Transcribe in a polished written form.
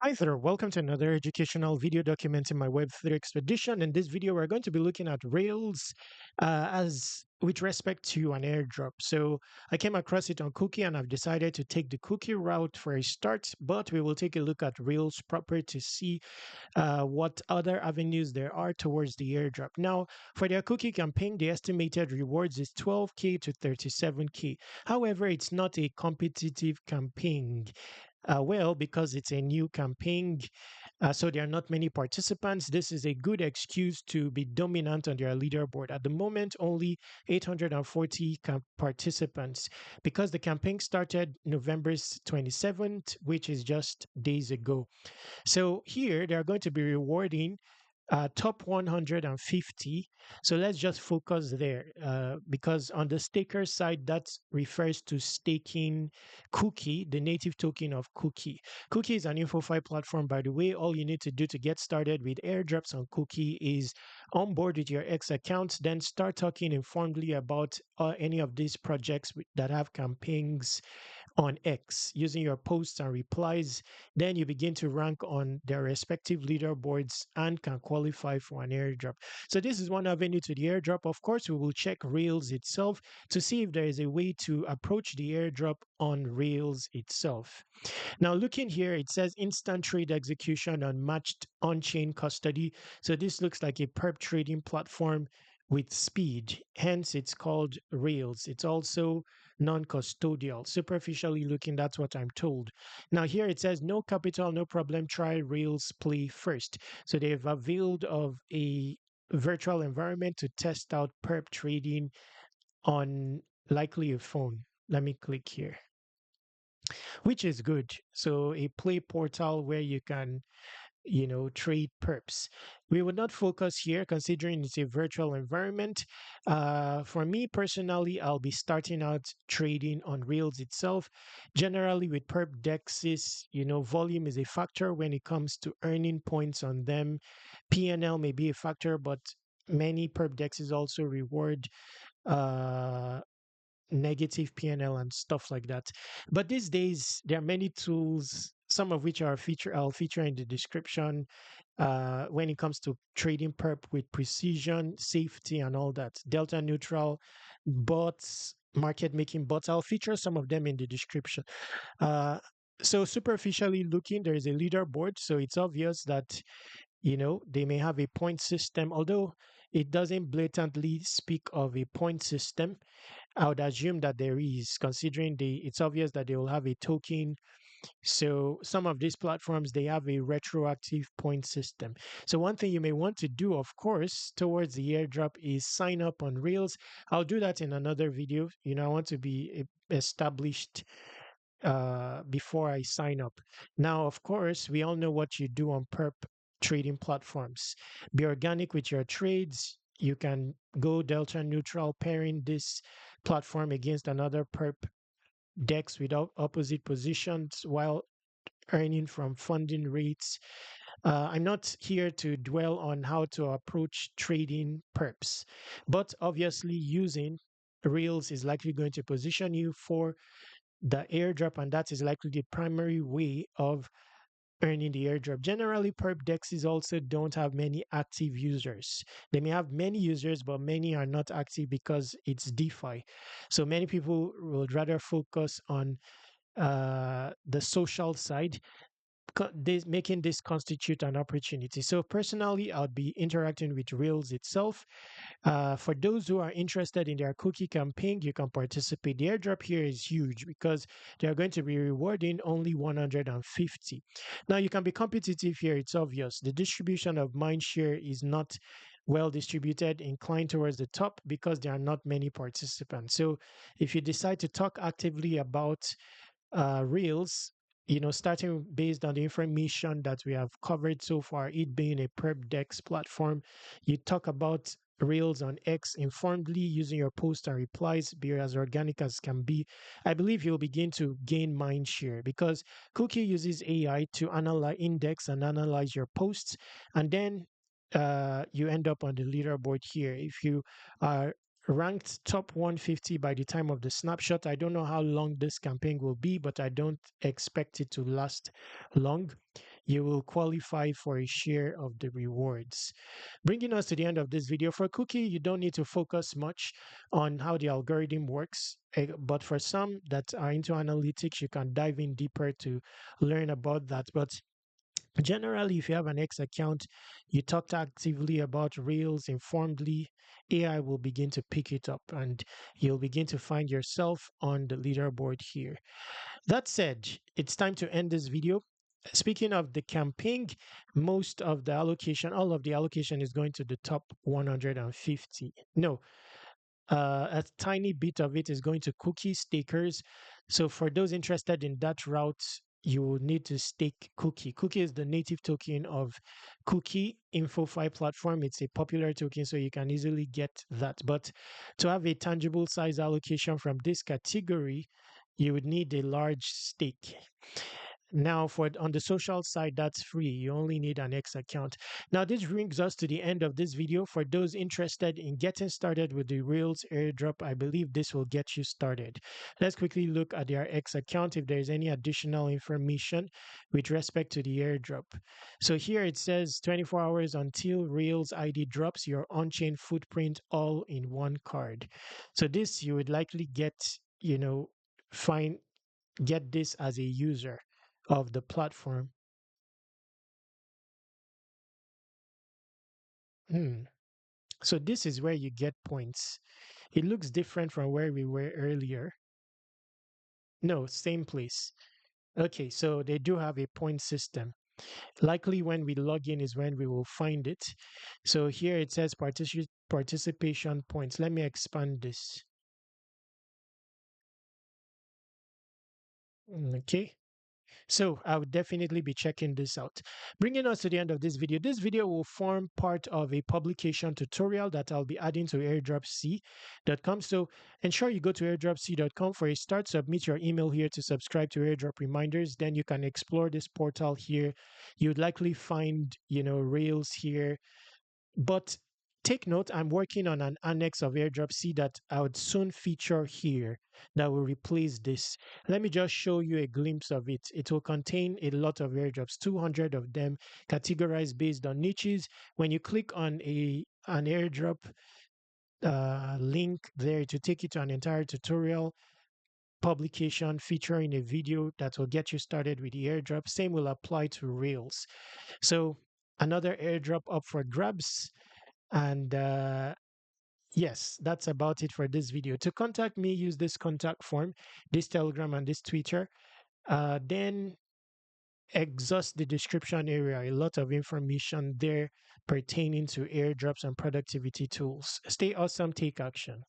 Hi there, welcome to another educational video documenting my Web3 expedition. In this video, we're going to be looking at Rails as with respect to an airdrop. So I came across it on Cookie and I've decided to take the Cookie route for a start, but we will take a look at Rails proper to see what other avenues there are towards the airdrop. Now, for their Cookie campaign, the estimated rewards is 12K to 37K. However, it's not a competitive campaign. Well, because it's a new campaign, so there are not many participants. This is a good excuse to be dominant on their leaderboard. At the moment, only 840 participants because the campaign started November 27th, which is just days ago. So here they are going to be rewarding top 150. So let's just focus there because on the staker side, that refers to staking Cookie, the native token of Cookie. Cookie is an InfoFi platform, by the way. All you need to do to get started with airdrops on Cookie is onboard with your X account, then start talking informally about any of these projects that have campaigns on X using your posts and replies. Then you begin to rank on their respective leaderboards and can qualify for an airdrop. So this is one avenue to the airdrop. Of course, we will check Rails itself to see if there is a way to approach the airdrop on Rails itself. Now, looking here, it says instant trade execution on matched on-chain custody. So this looks like a perp trading platform with speed. Hence, it's called Rails. It's also non-custodial. Superficially looking, that's what I'm told. Now, here it says no capital, no problem. Try Rails Play first. So they've availed of a virtual environment to test out perp trading on likely a phone. Let me click here, which is good. So a play portal where you can, trade perps. We would not focus here considering it's a virtual environment. For me personally, I'll be starting out trading on Rails itself. Generally with perp dexes, volume is a factor when it comes to earning points on them. PNL may be a factor, but many perp dexes also reward uh negative PNL and stuff like that. But these days, there are many tools, some of which I'll feature in the description when it comes to trading perp with precision, safety, and all that. Delta neutral, bots, market making bots. I'll feature some of them in the description. Uh, so superficially looking, there is a leaderboard, so it's obvious that they may have a point system, although it doesn't blatantly speak of a point system. I would assume that there is, considering it's obvious that they will have a token. So some of these platforms they have a retroactive point system. So one thing you may want to do, of course, towards the airdrop is sign up on Rails. I'll do that in another video. I want to be established before I sign up. Now, of course, we all know what you do on perp trading platforms. Be organic with your trades. You can go delta neutral, pairing this platform against another perp DEX without opposite positions while earning from funding rates. I'm not here to dwell on how to approach trading perps, but obviously using Rails is likely going to position you for the airdrop, and that is likely the primary way of earning the airdrop. Generally, perp dexes also don't have many active users. They may have many users, but many are not active because it's DeFi. So many people would rather focus on the social side, making this constitute an opportunity. So personally, I'll be interacting with Rails itself. For those who are interested in their cookie campaign, you can participate. The airdrop here is huge because they are going to be rewarding only 150. Now, you can be competitive here. It's obvious. The distribution of mindshare is not well distributed, inclined towards the top because there are not many participants. So if you decide to talk actively about Reels, starting based on the information that we have covered so far, it being a Perp DEX platform, you talk about Reels on X informally using your post and replies, be as organic as can be. I believe you'll begin to gain mind share because Cookie uses AI to analyze, index, and analyze your posts, and then you end up on the leaderboard here. If you are ranked top 150 by the time of the snapshot. I don't know how long this campaign will be, but I don't expect it to last long. you will qualify for a share of the rewards. Bringing us to the end of this video, for Cookie, you don't need to focus much on how the algorithm works. But for some that are into analytics, you can dive in deeper to learn about that. But generally, if you have an X account, you talked actively about Rails informedly, AI will begin to pick it up and you'll begin to find yourself on the leaderboard here. That said, it's time to end this video. Speaking of the camping, most of the allocation, all of the allocation is going to the top 150. No, a tiny bit of it is going to cookie stakers. So for those interested in that route, you will need to stake Cookie. Cookie is the native token of Cookie InfoFi platform. It's a popular token, so you can easily get that. But to have a tangible size allocation from this category, you would need a large stake. Now, for on the social side, that's free. You only need an X account. Now, this brings us to the end of this video. For those interested in getting started with the Rails airdrop, I believe this will get you started. Let's quickly look at their X account if there's any additional information with respect to the airdrop. So here it says 24 hours until Rails ID drops your on-chain footprint all in one card. So this you would likely get, find get this as a user of the platform. Hmm. So this is where you get points. It looks different from where we were earlier. No, same place. Okay, so they do have a point system. Likely when we log in is when we will find it. So here it says participation points. Let me expand this. Okay. So I would definitely be checking this out. Bringing us to the end of this video. This video will form part of a publication tutorial that I'll be adding to airdropc.com. So ensure you go to airdropc.com for a start. Submit your email here to subscribe to airdrop reminders. Then you can explore this portal here. You'd likely find, Rails here, but take note, I'm working on an annex of airdrop C that I would soon feature here that will replace this. Let me just show you a glimpse of it. It will contain a lot of airdrops, 200 of them categorized based on niches. When you click on an airdrop link there to take you to an entire tutorial publication featuring a video that will get you started with the airdrop. Same will apply to Rails. So another airdrop up for grabs. And yes, that's about it for this video. To contact me, use this contact form, this Telegram, and this Twitter. Then exhaust the description area. A lot of information there pertaining to airdrops and productivity tools. Stay awesome, take action.